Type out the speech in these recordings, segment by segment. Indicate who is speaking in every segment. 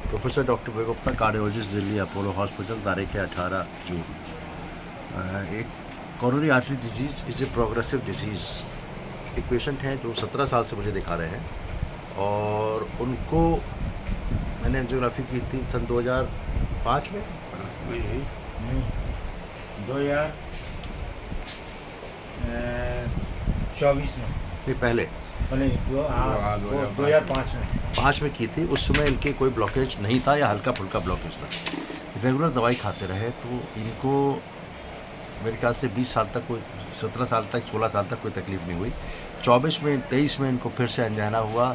Speaker 1: Professor doctor वेगुप्ता, cardiologist, Delhi Apollo hospital, तारीख है 18 जून। एक coronary artery disease is a progressive disease. एक पेशेंट हैं जो 17 साल से मुझे दिखा रहे हैं और उनको मैंने एंजियोग्राफी की थी सन 2005 में,
Speaker 2: नहीं 2024 में,
Speaker 1: नहीं पहले
Speaker 2: पहले 2005 में
Speaker 1: 5 में की थी। उस समय इनके कोई ब्लॉकेज नहीं था या हल्का फुल्का ब्लॉकेज था। रेगुलर दवाई खाते रहे तो इनको मेरे ख्याल से 20 साल तक कोई 17 साल तक 16 साल तक कोई तकलीफ नहीं हुई। 24 में 23 में इनको फिर से एंजाइना हुआ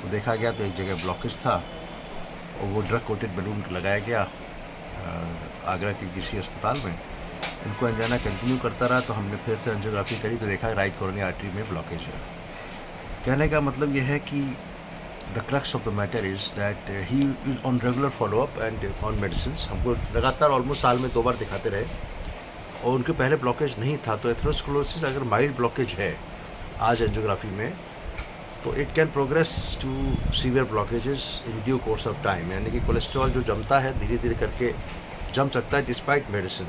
Speaker 1: तो देखा गया तो एक जगह ब्लॉकेज था और वो ड्रग कोटेड बैलून लगाया गया आगरा के किसी अस्पताल में। इनको एंजाइना कंटिन्यू करता रहा तो हमने फिर से एंजियोग्राफी करी तो देखा राइट कोरोनरी आर्टरी में ब्लॉकेज है। कहने का मतलब यह है कि the crux of the matter is that he is on regular follow up and on medicine. हमको लगातार ऑलमोस्ट साल में 2 बार दिखाते रहे और उनके पहले ब्लॉकेज नहीं था। तो एथेरोस्क्लेरोसिस अगर माइल्ड ब्लॉकेज है आज एंजियोग्राफी में तो it can progress to severe blockages in due course of time, यानी कि कोलेस्ट्रॉल जो जमता है धीरे धीरे करके जम सकता है डिस्पाइट मेडिसिन।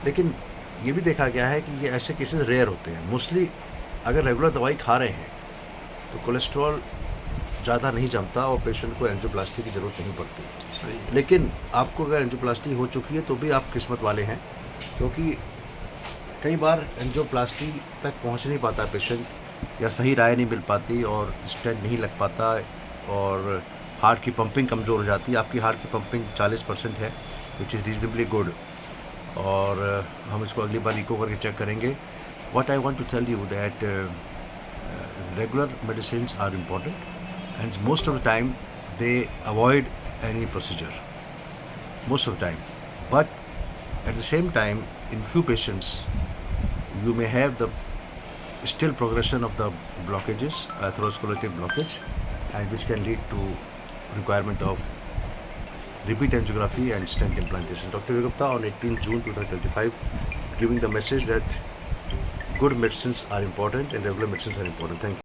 Speaker 1: लेकिन ये भी देखा गया है कि ये ऐसे केसेस रेयर होते हैं। मोस्टली अगर रेगुलर दवाई खा रहे हैं तो कोलेस्ट्रॉल ज़्यादा नहीं जमता और पेशेंट को एंजियोप्लास्टी की ज़रूरत नहीं पड़ती। लेकिन आपको अगर एंजियोप्लास्टी हो चुकी है तो भी आप किस्मत वाले हैं, क्योंकि कई बार एंजियोप्लास्टी तक पहुंच नहीं पाता पेशेंट या सही राय नहीं मिल पाती और स्टेंट नहीं लग पाता और हार्ट की पंपिंग कमज़ोर हो जाती है। आपकी हार्ट की पंपिंग 40% है विच इज़ रीजनेबली गुड और हम इसको अगली बार इको करके चेक करेंगे। What I want to tell you that regular medicines are important and most of the time they avoid any procedure most of the time, but at the same time in few patients you may have the still progression of the blockages, atherosclerotic blockage, and which can lead to requirement of repeat angiography and stent implantation. Dr. Veergupta on 18 June 2025 giving the message that good medicines are important and regular medicines are important. Thank you.